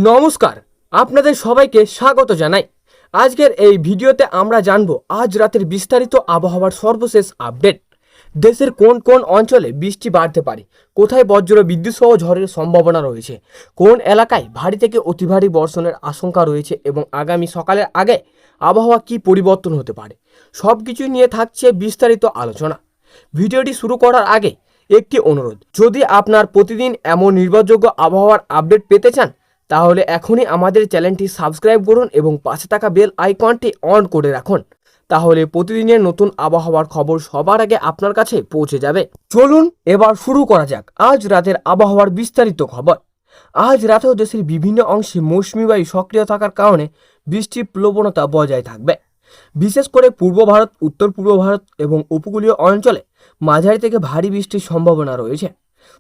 নমস্কার, আপনাদের সবাইকে স্বাগত জানাই। আজকের এই ভিডিওতে আমরা জানব আজ রাতের বিস্তারিত আবহাওয়ার সর্বশেষ আপডেট। দেশের কোন কোন অঞ্চলে বৃষ্টি বাড়তে পারে, কোথায় বজ্র বিদ্যুৎ সহ ঝড়ের সম্ভাবনা রয়েছে, কোন এলাকায় ভারী থেকে অতি ভারী বর্ষণের আশঙ্কা রয়েছে এবং আগামী সকালের আগে আবহাওয়া কী পরিবর্তন হতে পারে, সব কিছু নিয়ে থাকছে বিস্তারিত আলোচনা। ভিডিওটি শুরু করার আগে একটি অনুরোধ, যদি আপনার প্রতিদিন এমন নির্ভরযোগ্য আবহাওয়ার আপডেট পেতে চান তাহলে এখনই আমাদের চ্যানেলটি সাবস্ক্রাইব করুন এবং পাশে থাকা বেল আইকনটি অন করে রাখুন। তাহলে প্রতিদিনের নতুন আবহাওয়ার খবর সবার আগে আপনার কাছে পৌঁছে যাবে। চলুন এবার শুরু করা যাক আজ রাতের আবহাওয়ার বিস্তারিত খবর। আজ রাতেও দেশের বিভিন্ন অংশে মৌসুমী বায়ু সক্রিয় থাকার কারণে বৃষ্টির প্রবণতা বজায় থাকবে। বিশেষ করে পূর্ব ভারত, উত্তর পূর্ব ভারত এবং উপকূলীয় অঞ্চলে মাঝারি থেকে ভারী বৃষ্টির সম্ভাবনা রয়েছে।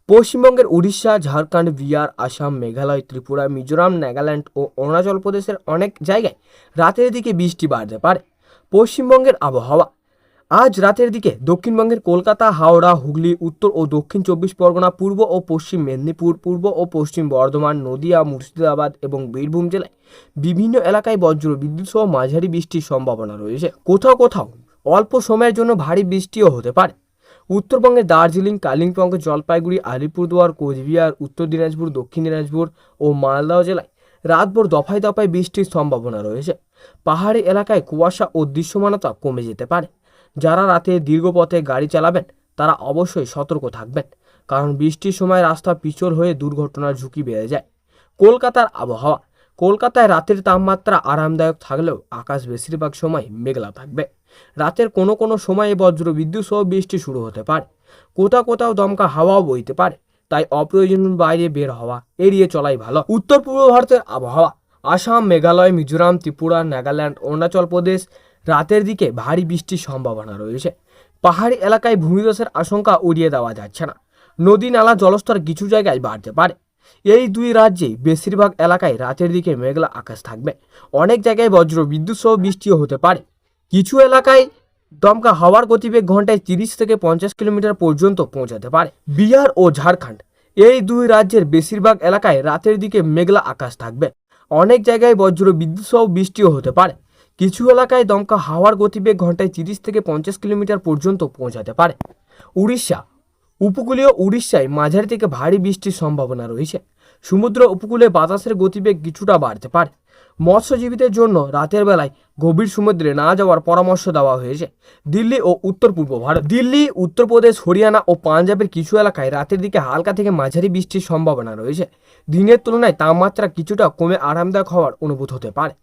পশ্চিমবঙ্গের উড়িষ্যা, ঝাড়খণ্ড, বিহার, আসাম, মেঘালয়, ত্রিপুরা, মিজোরাম, নাগাল্যান্ড ও অরুণাচল প্রদেশের অনেক জায়গায় রাতের দিকে বৃষ্টি বাড়তে পারে। পশ্চিমবঙ্গের আবহাওয়া আজ রাতের দিকে দক্ষিণবঙ্গের কলকাতা, হাওড়া, হুগলি, উত্তর ও দক্ষিণ 24 পরগনা, পূর্ব ও পশ্চিম মেদিনীপুর, পূর্ব ও পশ্চিম বর্ধমান, নদিয়া, মুর্শিদাবাদ এবং বীরভূম জেলায় বিভিন্ন এলাকায় বজ্র বিদ্যুৎ সহ মাঝারি বৃষ্টির সম্ভাবনা রয়েছে। কোথাও কোথাও অল্প সময়ের জন্য ভারী বৃষ্টিও হতে পারে। উত্তরবঙ্গের দার্জিলিং, কালিম্পং, জলপাইগুড়ি, আলিপুরদুয়ার, কোচবিহার, উত্তর দিনাজপুর, দক্ষিণ দিনাজপুর ও মালদহ জেলায় রাতভর দফায় দফায় বৃষ্টির সম্ভাবনা রয়েছে। পাহাড়ি এলাকায় কুয়াশা ও দৃশ্যমানতা কমে যেতে পারে। যারা রাতে দীর্ঘ পথে গাড়ি চালাবেন তারা অবশ্যই সতর্ক থাকবেন, কারণ বৃষ্টির সময় রাস্তা পিছল হয়ে দুর্ঘটনার ঝুঁকি বেড়ে যায়। কলকাতার আবহাওয়া কলকাতায় রাতের তাপমাত্রা আরামদায়ক থাকলেও আকাশ বেশিরভাগ সময় মেঘলা থাকবে। রাতের কোনো কোনো সময়ে বজ্র বিদ্যুৎ সহ বৃষ্টি শুরু হতে পারে। কোথাও কোথাও দমকা হাওয়াও বইতে পারে, তাই অপ্রয়োজনীয় বাইরে বের হওয়া এড়িয়ে চলাই ভালো। উত্তর পূর্ব ভারতের আবহাওয়া আসাম, মেঘালয়, মিজোরাম, ত্রিপুরা, নাগাল্যান্ড, অরুণাচল প্রদেশ রাতের দিকে ভারী বৃষ্টির সম্ভাবনা রয়েছে। পাহাড়ি এলাকায় ভূমিধসের আশঙ্কা উড়িয়ে দেওয়া যাচ্ছে না। নদী নালা জলস্তর কিছু জায়গায় বাড়তে পারে। এই দুই রাজ্যে বেশিরভাগ এলাকায় রাতের দিকে মেঘলা আকাশ থাকবে। অনেক জায়গায় বজ্র বিদ্যুৎ সহ বৃষ্টিও হতে পারে। কিছু এলাকায় দমকা হাওয়ার গতিবেগ ঘন্টায় 30 থেকে 50 কিলোমিটার পর্যন্ত পৌঁছাতে পারে। বিহার ও ঝাড়খণ্ড এই দুই রাজ্যের বেশিরভাগ এলাকায় রাতের দিকে মেঘলা আকাশ থাকবে। অনেক জায়গায় বজ্র বিদ্যুৎ সহ বৃষ্টিও হতে পারে। কিছু এলাকায় দমকা হাওয়ার গতিবেগ ঘন্টায় 30 থেকে 50 কিলোমিটার পর্যন্ত পৌঁছাতে পারে। উড়িষ্যা উপকূলীয় উড়িষ্যায় মাঝারি থেকে ভারী বৃষ্টির সম্ভাবনা রয়েছে। সমুদ্র উপকূলে বাতাসের গতিবেগ কিছুটা বাড়তে পারে। মৎস্যজীবীদের জন্য রাতের বেলায় গভীর সমুদ্রে না যাওয়ার পরামর্শ দেওয়া হয়েছে। দিল্লি ও উত্তর পূর্ব ভারত দিল্লি, উত্তরপ্রদেশ, হরিয়ানা ও পাঞ্জাবের কিছু এলাকায় রাতের দিকে হালকা থেকে মাঝারি বৃষ্টির সম্ভাবনা রয়েছে। দিনের তুলনায় তাপমাত্রা কিছুটা কমে আরামদায়ক হওয়ার অনুভূত হতে পারে।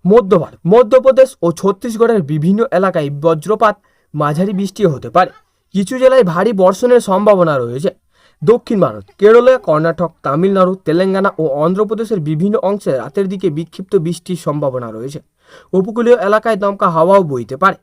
মধ্য ভারত মধ্যপ্রদেশ ও ছত্তিশগড়ের বিভিন্ন এলাকায় বজ্রপাত, মাঝারি বৃষ্টিও হতে পারে। কিছু জেলায় ভারী বর্ষণের সম্ভাবনা রয়েছে। দক্ষিণ ভারত কেরলে, কর্ণাটক, তামিলনাড়ু, তেলেঙ্গানা ও অন্ধ্রপ্রদেশের বিভিন্ন অংশে রাতের দিকে বিক্ষিপ্ত বৃষ্টির সম্ভাবনা রয়েছে। উপকূলীয় এলাকায় দমকা হাওয়াও বইতে পারে।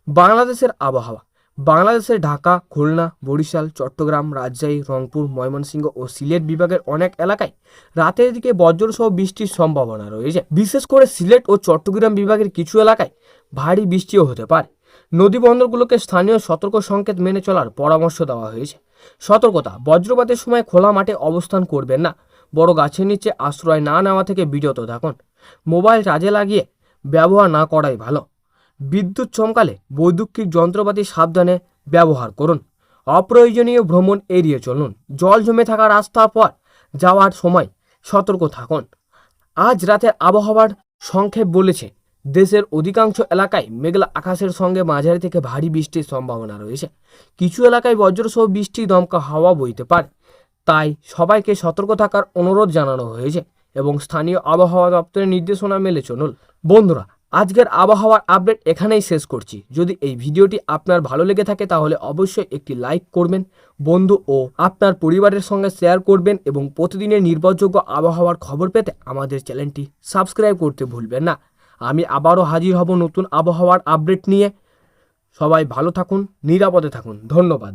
বাংলাদেশের আবহাওয়া বাংলাদেশের ঢাকা, খুলনা, বরিশাল, চট্টগ্রাম, রাজশাহী, রংপুর, ময়মনসিংহ ও সিলেট বিভাগের অনেক এলাকায় রাতের দিকে বজ্রসহ বৃষ্টির সম্ভাবনা রয়েছে। বিশেষ করে সিলেট ও চট্টগ্রাম বিভাগের কিছু এলাকায় ভারী বৃষ্টিও হতে পারে। নদী বন্দরগুলোকে স্থানীয় সতর্ক সংকেত মেনে চলার পরামর্শ দেওয়া হয়েছে। সতর্কতা, বজ্রপাতের সময় খোলা মাঠে অবস্থান করবেন না। বড় গাছের নিচে আশ্রয় না নেওয়া থেকে বিরত থাকুন। মোবাইল চার্জে লাগিয়ে ব্যবহার না করাই ভালো। বিদ্যুৎ চমকালে বৈদ্যুতিক যন্ত্রপাতি সাবধানে ব্যবহার করুন। অপ্রয়োজনীয় ভ্রমণ এড়িয়ে চলুন। জল জমে থাকা রাস্তার পর যাওয়ার সময় সতর্ক থাকুন। আজ রাতের আবহাওয়ার সংক্ষেপ বলেছে, দেশের অধিকাংশ এলাকায় মেঘলা আকাশের সঙ্গে মাঝারি থেকে ভারী বৃষ্টির সম্ভাবনা রয়েছে। কিছু এলাকায় বজ্রসহ বৃষ্টি, দমকা হাওয়া বইতে পারে, তাই সবাইকে সতর্ক থাকার অনুরোধ জানানো হয়েছে এবং স্থানীয় আবহাওয়া দপ্তরের নির্দেশনা মেনে চলুন। বন্ধুরা, আজকের আবহাওয়ার আপডেট এখানেই শেষ করছি। যদি এই ভিডিওটি আপনার ভালো লেগে থাকে তাহলে অবশ্যই একটি লাইক করবেন, বন্ধু ও আপনার পরিবারের সঙ্গে শেয়ার করবেন এবং প্রতিদিনের নির্ভরযোগ্য আবহাওয়ার খবর পেতে আমাদের চ্যানেলটি সাবস্ক্রাইব করতে ভুলবেন না। আমি আবারও হাজির হব নতুন আবহাওয়ার আপডেট নিয়ে। সবাই ভালো থাকুন, নিরাপদে থাকুন। ধন্যবাদ।